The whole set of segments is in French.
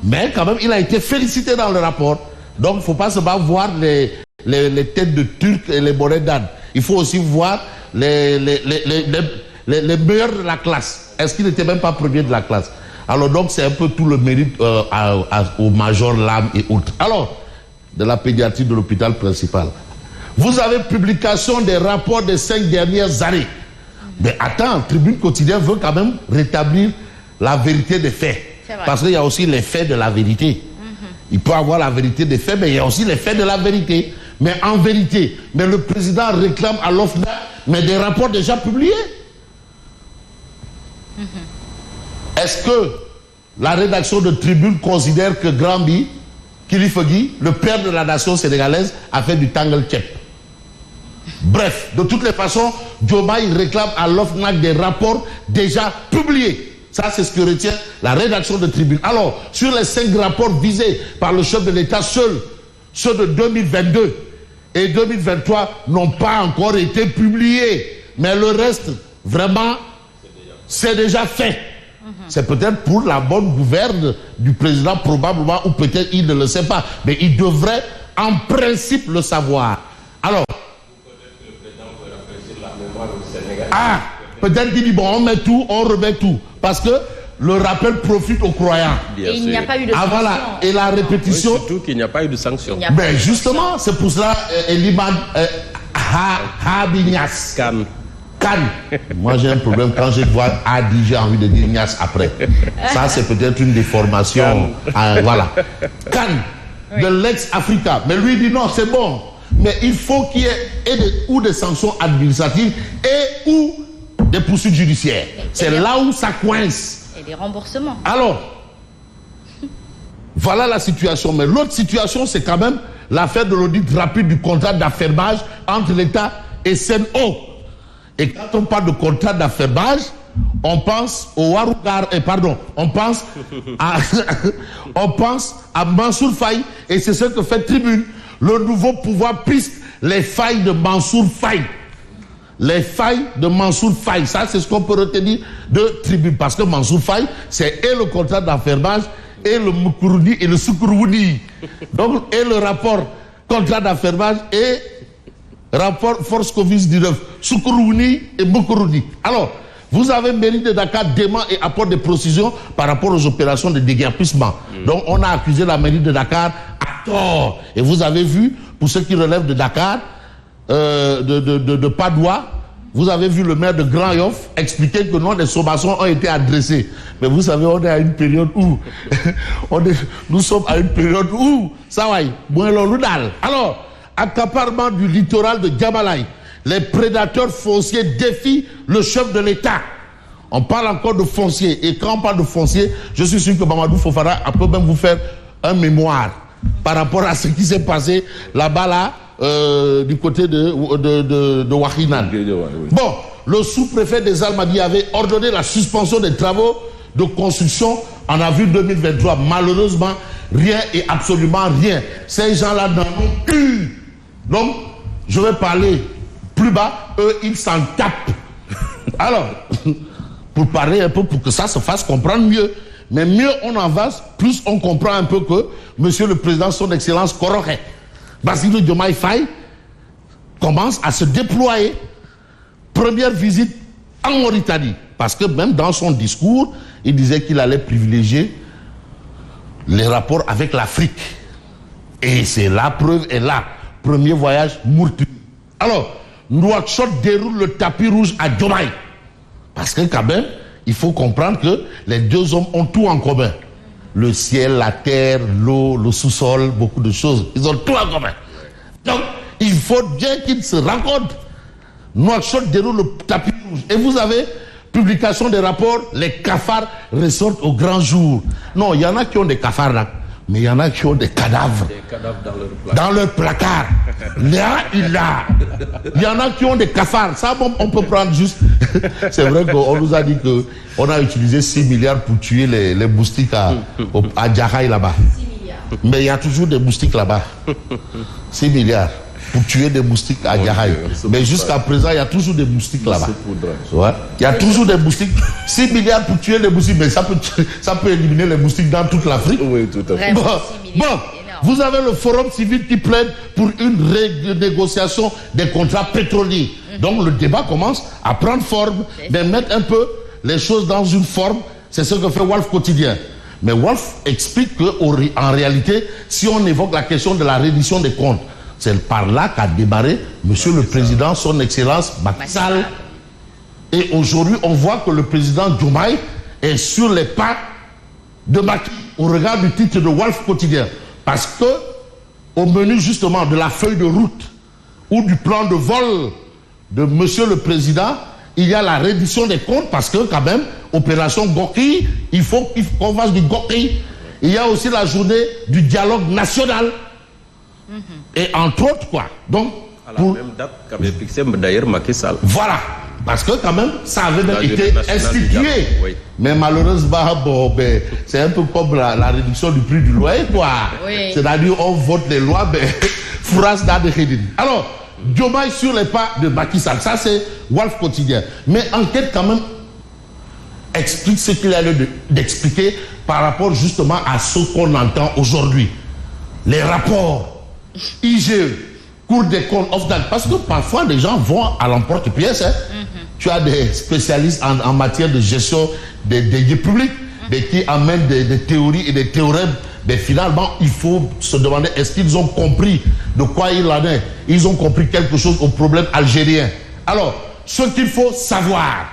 mais quand même, il a été félicité dans le rapport. Donc, il ne faut pas seulement voir les têtes de Turcs et les bonnets d'âne. Il faut aussi voir les meilleurs de la classe. Est-ce qu'il n'était même pas premier de la classe? Alors donc, c'est un peu tout le mérite au major Lam et autres. Alors, de la pédiatrie de l'hôpital principal. Vous avez publication des rapports des 5 dernières années. Mais attends, Tribune Quotidien veut quand même rétablir la vérité des faits. Parce qu'il y a aussi les faits de la vérité. Il peut avoir la vérité des faits, mais il y a aussi les faits de la vérité. Mais en vérité, mais le président réclame à l'OFNAC mais des rapports déjà publiés. Est-ce que la rédaction de Tribune considère que Grambi, Kilifogui, le père de la nation sénégalaise, a fait du tangle check? Bref, de toutes les façons, Diomaye réclame à l'OFNAC des rapports déjà publiés. Ça, c'est ce que retient la rédaction de Tribune. Alors, sur les 5 rapports visés par le chef de l'État, seuls ceux de 2022 et 2023 n'ont pas encore été publiés. Mais le reste, vraiment, c'est déjà fait. C'est peut-être pour la bonne gouverne du président, probablement, ou peut-être il ne le sait pas. Mais il devrait, en principe, le savoir. Alors, peut-être qu'il dit, bon, on met tout, on remet tout. Parce que le rappel profite aux croyants. Et il n'y a pas eu de sanction. Voilà. Et la répétition... Oui, surtout qu'il n'y a pas eu de sanction. Ben justement, c'est pour cela, Eliman Habignas. Cannes. Moi, j'ai un problème quand je vois Adi, j'ai envie de dire Nias après. Ça, c'est peut-être une déformation. Voilà. Cannes, de l'ex-Africa. Mais lui dit non, c'est bon. Mais il faut qu'il y ait des sanctions administratives et ou des poursuites judiciaires. C'est là où ça coince. Et des remboursements. Alors, voilà la situation. Mais l'autre situation, c'est quand même l'affaire de l'audit rapide du contrat d'affermage entre l'État et Sen'Eau. Et quand on parle de contrat d'affermage, on pense au Warougar, on pense à Mansour Faye, et c'est ce que fait Tribune. Le nouveau pouvoir piste les failles de Mansour Faye. Les failles de Mansour Faye, ça c'est ce qu'on peut retenir de Tribune. Parce que Mansour Faye, c'est et le contrat d'affermage, et le Moukourni et le Soukourouni. Donc, et le rapport contrat d'affermage et rapport Force Covid-19, Soukourouni et Moukourni. Alors, vous avez mairie de Dakar dément et apporte des précisions par rapport aux opérations de déguerpissement. Donc, on a accusé la mairie de Dakar à tort. Et vous avez vu, pour ceux qui relèvent de Dakar, de Padoua, vous avez vu le maire de Grand Yoff expliquer que non, des sommations ont été adressées. Mais vous savez, on est à une période où nous sommes à une période où ça va, alors, accaparement du littoral de Djamalaï, les prédateurs fonciers défient le chef de l'État. On parle encore de foncier. Et quand on parle de foncier, je suis sûr que Mamadou Fofana peut même vous faire un mémoire par rapport à ce qui s'est passé là-bas, du côté de Wahinan. Bon, le sous-préfet des Almadies avait ordonné la suspension des travaux de construction en avril 2023. Malheureusement, rien et absolument rien. Ces gens-là n'en ont plus. Donc, je vais parler plus bas, eux, ils s'en tapent. Alors, pour parler un peu, pour que ça se fasse comprendre mieux. Mais mieux on avance, plus on comprend un peu que Monsieur le Président, son Excellence Koroké, Bassirou Diomaye Faye, commence à se déployer. Première visite en Mauritanie. Parce que même dans son discours, il disait qu'il allait privilégier les rapports avec l'Afrique. Et c'est la preuve est là. Premier voyage Mauritanie. Alors, Nouakchott déroule le tapis rouge à Diomaye. Parce que quand même, il faut comprendre que les deux hommes ont tout en commun. Le ciel, la terre, l'eau, le sous-sol, beaucoup de choses. Ils ont tout en commun. Donc, il faut bien qu'ils se rencontrent. Nouakchott déroule le tapis rouge. Et vous avez publication des rapports, les cafards ressortent au grand jour. Non, il y en a qui ont des cafards là. Mais il y en a qui ont des cadavres. Des cadavres dans leur placard. Là, il y en a qui ont des cafards. Ça, on peut prendre juste. C'est vrai qu'on nous a dit qu'on a utilisé 6 milliards pour tuer les moustiques à Djahaï là-bas. 6 milliards. Mais il y a toujours des moustiques là-bas. 6 milliards. pour tuer des moustiques à Niahaï. Mais jusqu'à présent, il y a toujours des moustiques là-bas. Ouais. Il y a toujours des moustiques. 6 milliards pour tuer les moustiques, mais ça peut éliminer les moustiques dans toute l'Afrique. Oui, tout à fait. Bon, vous avez le Forum civil qui plaide pour une renégociation des contrats pétroliers. Donc le débat commence à prendre forme, mais mettre un peu les choses dans une forme. C'est ce que fait Wolf Quotidien. Mais Wolf explique qu'en réalité, si on évoque la question de la reddition des comptes, c'est par là qu'a démarré Monsieur le Président, son Excellence Macky Sall. Et aujourd'hui, on voit que le président Diomaye est sur les pas de Macky au regard du titre de Wolf Quotidien. Parce que, au menu justement de la feuille de route ou du plan de vol de Monsieur le Président, il y a la reddition des comptes parce que quand même, opération Goki, il faut qu'on fasse du Goki. Il y a aussi la journée du dialogue national. Et entre autres quoi. Donc, à la même date qu'avait fixé d'ailleurs Macky Sall. Voilà. Parce que quand même, ça avait même été institué. Oui. Mais malheureusement, bon, ben, c'est un peu comme la réduction du prix du loyer, quoi. Oui. C'est-à-dire, on vote les lois, mais fourras dans des rédits. Alors, Diomaye sur les pas de Macky Sall, ça c'est Wolf Quotidien. Mais enquête quand même explique ce qu'il a lieu d'expliquer par rapport justement à ce qu'on entend aujourd'hui. Les rapports IGE, Cour des comptes, OFNAC, parce que parfois les gens vont à l'emporte-pièce. Hein. Tu as des spécialistes en matière de gestion des deniers publics, mais qui amènent des théories et des théorèmes. Mais finalement, il faut se demander, est-ce qu'ils ont compris de quoi il en est? Ils ont compris quelque chose au problème algérien. Alors, ce qu'il faut savoir,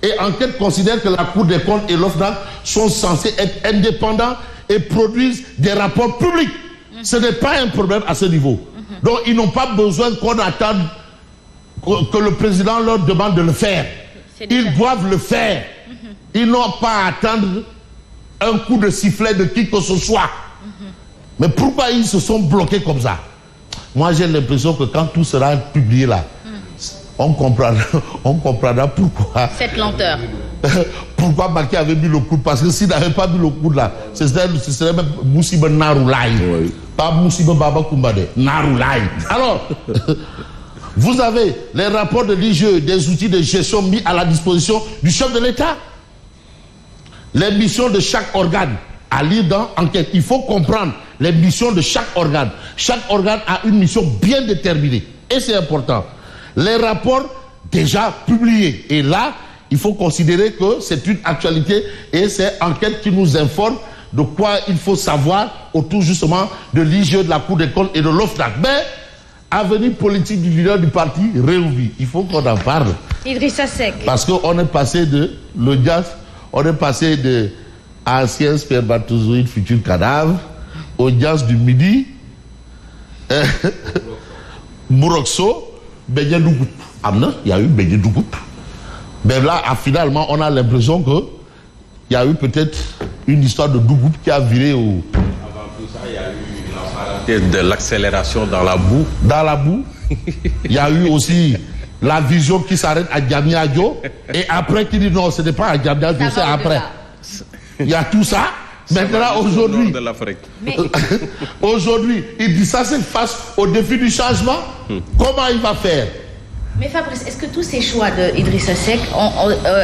et enquête considère que la Cour des comptes et l'OFNAC sont censés être indépendants et produisent des rapports publics. Ce n'est pas un problème à ce niveau. Donc, ils n'ont pas besoin qu'on attende que le président leur demande de le faire. Ils doivent le faire. Ils n'ont pas à attendre un coup de sifflet de qui que ce soit. Mais pourquoi ils se sont bloqués comme ça? Moi, j'ai l'impression que quand tout sera publié là, on comprendra pourquoi. Cette lenteur. Pourquoi Macky avait mis le coude? Parce que s'il n'avait pas mis le coude là, ce serait même Moussiba Naroulaye. Oui. Pas Moussiba Baba Koumbade, Naroulaye. Alors, vous avez les rapports de l'IGE, des outils de gestion mis à la disposition du chef de l'État. Les missions de chaque organe à lire dans enquête. Il faut comprendre les missions de chaque organe. Chaque organe a une mission bien déterminée. Et c'est important. Les rapports déjà publiés. Et là, il faut considérer que c'est une actualité et c'est enquête qui nous informe de quoi il faut savoir autour justement de l'IGE, de la Cour des comptes et de l'OFNAC. Mais, avenir politique du leader du parti, Réouvi, il faut qu'on en parle. Idrissa Seck. Parce qu'on est passé de l'audience, on est passé de ancien spermatozoïde, futur cadavre, audience du midi, Mourokso, Beignet Dougout. Amna, il y a eu Beignet Dougout. Mais là, finalement, on a l'impression que il y a eu peut-être une histoire de Dougout qui a viré au... Avant tout ça, il y a eu la de l'accélération dans la boue. Dans la boue. Il y a eu aussi la vision qui s'arrête à Diamniadio et après qui dit non, ce n'est pas à Diamniadio, c'est après. Il y a tout ça. Maintenant, aujourd'hui, aujourd'hui, il dit ça, c'est face au défi du changement. Comment il va faire? Mais Fabrice, est-ce que tous ces choix d'Idrissa Seck,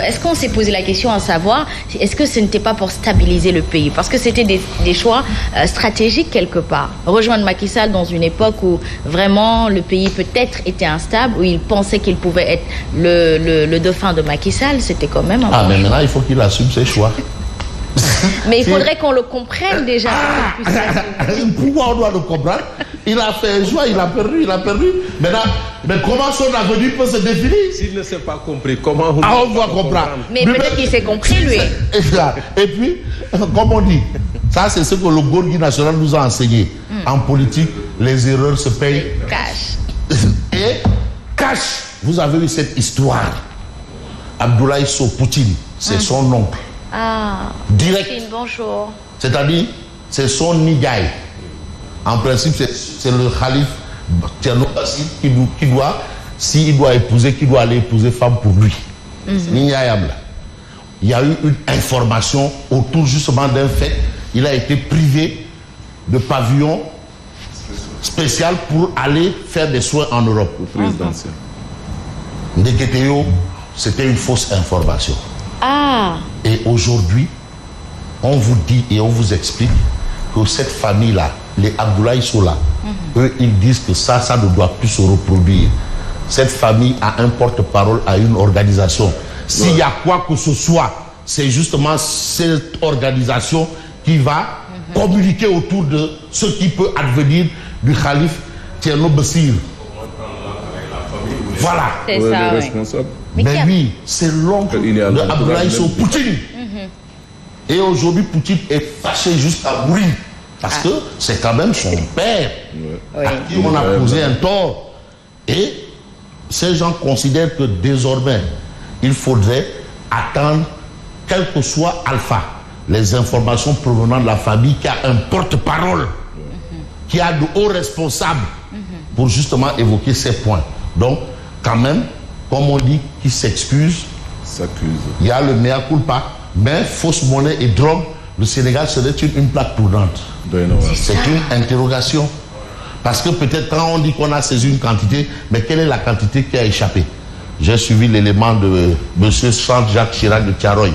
est-ce qu'on s'est posé la question à savoir, est-ce que ce n'était pas pour stabiliser le pays? Parce que c'était des choix stratégiques quelque part. Rejoindre Macky Sall dans une époque où vraiment le pays peut-être était instable, où il pensait qu'il pouvait être le dauphin de Macky Sall, c'était quand même un mais maintenant, il faut qu'il assume ses choix. Mais il faudrait qu'on le comprenne déjà. Pourquoi on doit le comprendre? Il a fait un choix, il a perdu. Maintenant, mais comment son avenir peut se définir? S'il ne s'est pas compris, comment on va comprendre? Mais peut-être qu'il s'est compris, lui. Et puis, comme on dit, ça c'est ce que le Gorgui national nous a enseigné. En politique, les erreurs se payent. Cash. Et cash, vous avez eu cette histoire. Abdoulaye Sow Poutine, c'est son oncle. Ah, direct. Bonjour. C'est-à-dire, c'est son nigaï. En principe, c'est le calife Tcherno Bassi qui doit, s'il doit épouser, qui doit aller épouser femme pour lui. Il y a eu une information autour justement d'un fait. Il a été privé de pavillon spécial pour aller faire des soins en Europe. Présidentiel. Ndeketeo, c'était une fausse information. Ah, Et aujourd'hui, on vous dit et on vous explique que cette famille-là, les Abdoulaye Sola, eux, ils disent que ça ne doit plus se reproduire. Cette famille a un porte-parole à une organisation. S'il y a quoi que ce soit, c'est justement cette organisation qui va communiquer autour de ce qui peut advenir du calife Thierno Bessir. Voilà. c'est Ouais, ça, les oui. responsables. Mais oui, c'est l'oncle Il est à de l'entourage Abdoulaye Sow, même. Poutine. Et aujourd'hui, Poutine est fâché jusqu'à mourir. Parce que c'est quand même son père Oui. à qui on a posé un tort. Et ces gens considèrent que désormais, il faudrait attendre, quel que soit Alpha, les informations provenant de la famille qui a un porte-parole, qui a de hauts responsables pour justement évoquer ces points. Donc, quand même, comme on dit, qui s'excuse, S'accuse. il y a le mea culpa, mais fausse monnaie et drogue, le Sénégal serait une plaque tournante. C'est une interrogation. Parce que peut-être quand on dit qu'on a saisi une quantité, mais quelle est la quantité qui a échappé? J'ai suivi l'élément de M. Jacques Chirac de Thiaroye,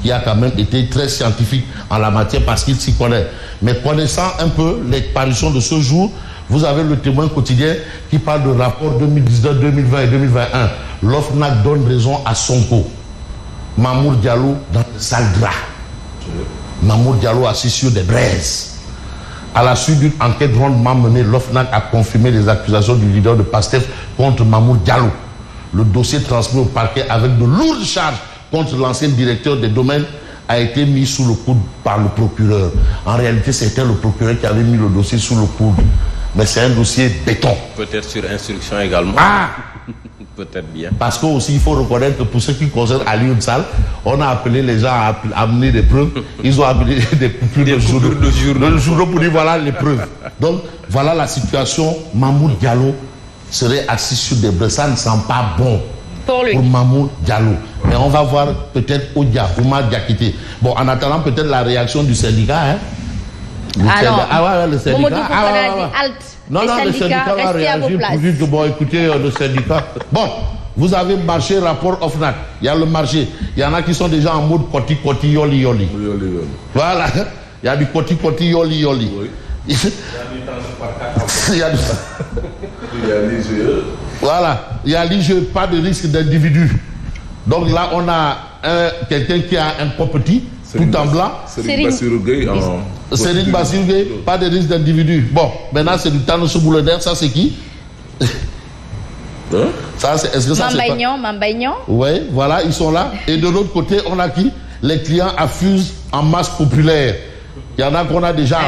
qui a quand même été très scientifique en la matière parce qu'il s'y connaît. Mais connaissant un peu les parutions de ce jour, vous avez le Témoin quotidien qui parle de rapport 2019, 2020 et 2021. L'OFNAC donne raison à Sonko. Mamour Diallo dans le sale drap. Mamour Diallo assis sur des braises. À la suite d'une enquête rondement menée, l'OFNAC a confirmé les accusations du leader de PASTEF contre Mamour Diallo. Le dossier transmis au parquet avec de lourdes charges contre l'ancien directeur des domaines a été mis sous le coude par le procureur. En réalité, c'était le procureur qui avait mis le dossier sous le coude. Mais c'est un dossier béton. Peut-être sur instruction également. Ah! Peut-être bien. Parce qu'aussi, il faut reconnaître que pour ce qui concerne Ali Oudsal, on a appelé les gens à amener des preuves. Ils ont appelé des coupures de journaux pour dire voilà les preuves. Donc, voilà la situation. Mamour Diallo serait assis sur des braises. Ça ne sent pas bon Pour lui. pour Mamour Diallo. Mais on va voir peut-être Odia, Oumar Diakité. Bon, en attendant peut-être la réaction du syndicat. Hein. Le syndicat. Mamadou Fofana a dit halte. Non, Les non, le syndicats, syndicat va restez à vos réagir places. pour dire que, bon, écoutez, le syndicat. Bon, vous avez marché rapport OFNAC. Il y a le marché. Il y en a qui sont déjà en mode koti-koti, yoli-yoli. Voilà. Il y a du koti-koti, yoli-yoli. Oui. Il y a du... Il y a l'IGE. Voilà. Il y a l'IGE, pas de risque d'individu. Donc là, on a quelqu'un qui a un property, tout en blanc. Serigne Bassirou Gueye en... Serigne Bassirou Gueye, pas de risque d'individu. Bon, maintenant c'est du temps de ce boulot d'air. Ça, c'est qui? Hein? Ça, est-ce que ça, c'est pas... Mambaignan. Oui, voilà, ils sont là. Et de l'autre côté, on a qui? Les clients affusent en masse populaire. Il y en a qu'on a déjà...